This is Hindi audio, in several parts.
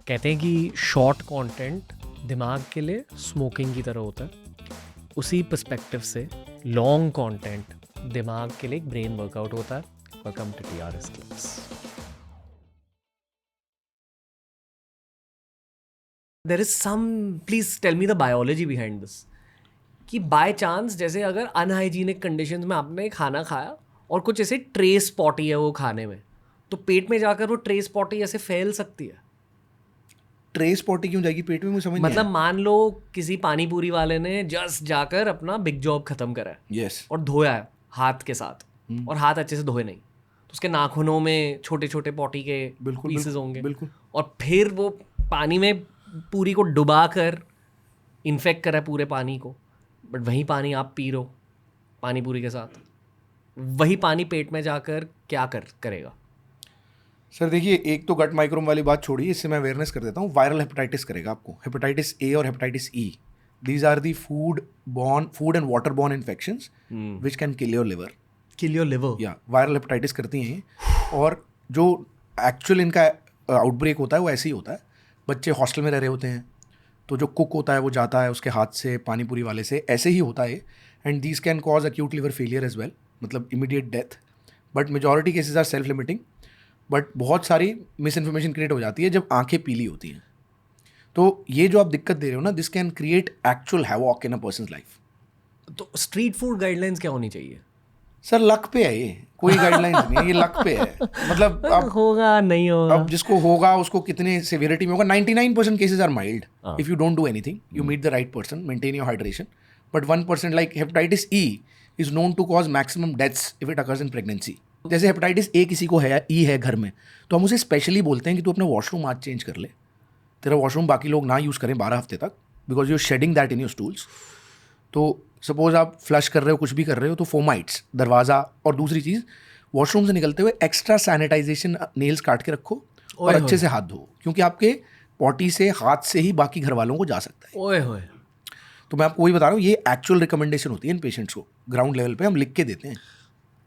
कहते हैं कि शॉर्ट कंटेंट दिमाग के लिए स्मोकिंग की तरह होता है, उसी पर्सपेक्टिव से लॉन्ग कंटेंट दिमाग के लिए एक ब्रेन वर्कआउट होता है. Welcome to TRS class. There is some, please tell me the biology behind this. कि बाय चांस जैसे अगर अनहाइजीनिक कंडीशंस में आपने खाना खाया और कुछ ऐसे ट्रेस पॉटी है वो खाने में, तो पेट में जाकर वो ट्रेस पॉटी ऐसे फैल सकती है. ट्रेस पॉटी क्यों जाएगी पेट में, मुझे समझ नहीं मतलब मान लो किसी पानी पूरी वाले ने जस्ट जाकर अपना बिग जॉब खत्म करा है यस और धोया है हाथ के साथ, और हाथ अच्छे से धोए नहीं, तो उसके नाखूनों में छोटे छोटे पॉटी के बिल्कुल पीसेस होंगे, बिल्कुल. और फिर वो पानी में पूरी को डुबा कर इन्फेक्ट करा है पूरे पानी को. बट वही पानी आप पी रहे हो पानी पूरी के साथ, वही पानी पेट में जाकर क्या करेगा. सर देखिए, एक तो गट माइक्रोम वाली बात छोड़िए, इससे मैं अवेयरनेस कर देता हूँ. वायरल हेपेटाइटिस करेगा आपको. हेपेटाइटिस ए और hepatitis E, these are the food and water borne infections which can kill your liver. Kill your liver. या वायरल हेपेटाइटिस करती हैं ये. और जो एक्चुअल इनका आउटब्रेक होता है वो ऐसे ही होता है. बच्चे हॉस्टल में रह रहे होते हैं, तो जो कुक होता है वो जाता है उसके हाथ से पानी पूरी वाले से, ऐसे ही होता है. And these can cause acute liver failure as well, मतलब immediate death. But majority cases are self limiting. But बहुत सारी मिस इन्फॉर्मेशन क्रिएट हो जाती है जब आंखें पीली होती हैं. तो ये जो आप दिक्कत दे रहे हो ना, this can create actual havoc in a persons life. तो स्ट्रीट फूड गाइडलाइंस क्या होनी चाहिए. सर लक पे है ये, कोई गाइडलाइंस नहीं है, ये लक पे है. मतलब अब होगा नहीं होगा, अब जिसको होगा उसको कितने सिवियरिटी में होगा. 99% cases are mild if you don't do anything, you meet the right person, maintain your hydration. But 1% like hepatitis E is known to cause maximum deaths if it occurs in pregnancy. जैसे हेपेटाइटिस ए किसी को है, ई है घर में, तो हम उसे स्पेशली बोलते हैं कि तू अपना वॉशरूम आज चेंज कर ले. तेरा वॉशरूम बाकी लोग ना यूज़ करें 12 हफ्ते तक, because you shedding that in your stools. तो सपोज आप फ्लश कर रहे हो, कुछ भी कर रहे हो, तो फोमाइट्स दरवाज़ा. और दूसरी चीज़, वॉशरूम से निकलते हुए एक्स्ट्रा सैनिटाइजेशन नेल्स काट के रखो और अच्छे से हाथ धो, क्योंकि आपके पॉटी से हाथ से ही बाकी घर वालों को जा सकता है. ओए होए. तो मैं आपको वही बता रहा हूँ, ये एक्चुअल रिकमेंडेशन होती है इन पेशेंट्स को. ग्राउंड लेवल पे हम लिख के देते हैं.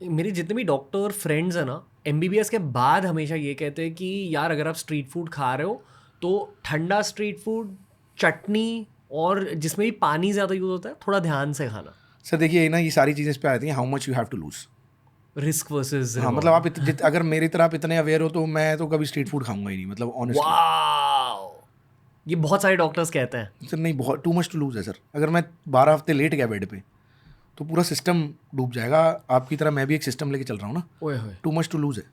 मेरे जितने भी डॉक्टर फ्रेंड्स हैं ना, MBBS के बाद हमेशा ये कहते हैं कि यार अगर आप स्ट्रीट फूड खा रहे हो तो ठंडा स्ट्रीट फूड, चटनी और जिसमें भी पानी ज़्यादा यूज़ होता है, थोड़ा ध्यान से खाना. सर देखिए ना, ये सारी चीज़ें इस पे आती हैं, how much you have to lose. Risk versus हाँ, मतलब आप अगर मेरी तरह आप इतने अवेयर हो तो मैं तो कभी स्ट्रीट फूड खाऊंगा ही नहीं, मतलब ऑनेस्टली. वाओ, ये बहुत सारे डॉक्टर्स कहते हैं. सर नहीं, बहुत टू मच टू लूज है सर. अगर मैं 12 हफ्ते लेट गया बेड पे तो पूरा सिस्टम डूब जाएगा. आपकी तरह मैं भी एक सिस्टम लेके चल रहा हूँ ना. ओए होए. टू मच टू लूज है.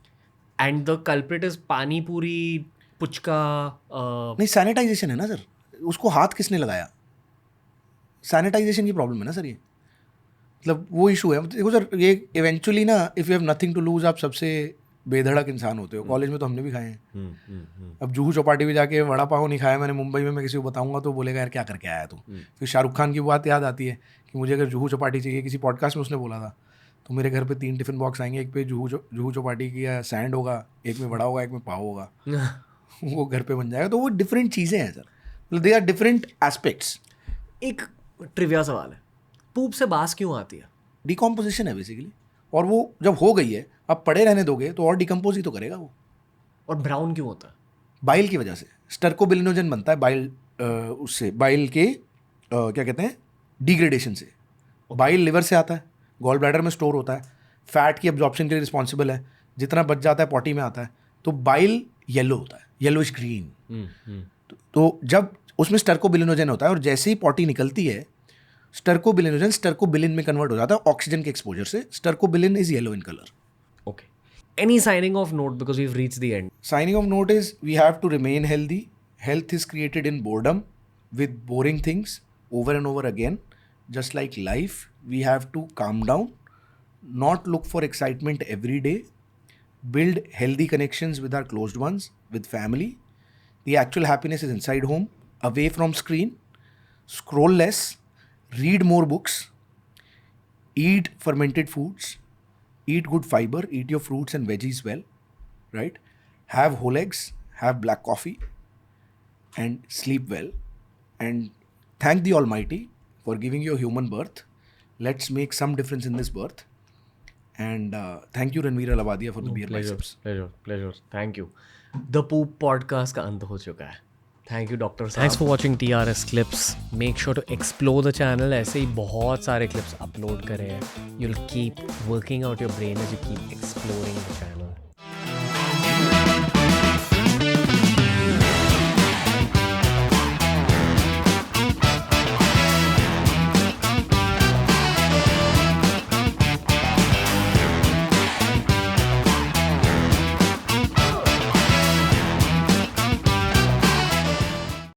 एंड द कल्प्रिट इज पानी पूरी, पुचका. नहीं, सैनिटाइजेशन है ना सर, उसको हाथ किसने लगाया. सैनिटाइजेशन की प्रॉब्लम है ना सर ये, मतलब वो इशू है. देखो सर, ये इवेंचुअली ना, if you have nothing to lose, आप सबसे बेधड़क इंसान होते हो. कॉलेज में तो हमने भी खाए हैं. अब जूहू चौपाटी भी जाके वड़ा पाव नहीं खाया मैंने मुंबई में, मैं किसी को बताऊंगा तो बोलेगा यार क्या करके आया तू. फिर शाहरुख खान की बात याद आती है कि मुझे अगर जूहू चौपाटी चाहिए, किसी पॉडकास्ट में उसने बोला था, तो मेरे घर पे 3 टिफिन बॉक्स आएंगे, एक पे जूहू चौपाटी की या सैंड होगा, एक में वड़ा होगा, एक में पाव होगा. वो घर पे बन जाएगा. तो वो डिफरेंट चीज़ें हैं sir, they are different aspects. एक ट्रिविया सवाल है, पूप से बास क्यों आती है. डिकम्पोजिशन है बेसिकली, और वो जब हो गई है, आप पड़े रहने दोगे तो और डिकम्पोज ही तो करेगा वो. और ब्राउन क्यों होता है. बाइल की वजह से स्टर्कोबिलिनोजन बनता है. बाइल उससे बाइल के क्या कहते हैं, डिग्रेडेशन से. बाइल लिवर से आता है, गॉल ब्लैडर में स्टोर होता है, फैट की एब्जॉर्प्शन के लिए रिस्पॉन्सिबल है. जितना बच जाता है पॉटी में आता है. तो बाइल येलो होता है, येलोइश ग्रीन. तो जब उसमें स्टर्कोबिलिनोजन होता है, और जैसे ही पॉटी निकलती है, स्टर्कोबिलिनोजन स्टर्कोबिलिन में कन्वर्ट हो जाता है ऑक्सीजन के एक्सपोजर से. Stercobilin is yellow in colour. Okay. Any signing of note, because we've reached the end. Signing of note is we have to remain healthy. Health is created in boredom with boring things over and over again. Just like life, we have to calm down, not look for excitement every day, build healthy connections with our closed ones, with family. The actual happiness is inside home, away from screen, scroll less, read more books, eat fermented foods, eat good fiber, eat your fruits and veggies well, right? Have whole eggs, have black coffee, and sleep well. And thank the Almighty for giving you a human birth. Let's make some difference in this birth. And thank you Ranveer Alawadia for the beer biceps. Pleasure. Thank you. The Poop Podcast का अंत हो चुका है. थैंक यू डॉक्टर साहब. Thanks for watching TRS clips. Make sure to explore the channel. ऐसे ही बहुत सारे क्लिप्स अपलोड करे हैं. You'll keep working out your brain as you keep exploring the channel.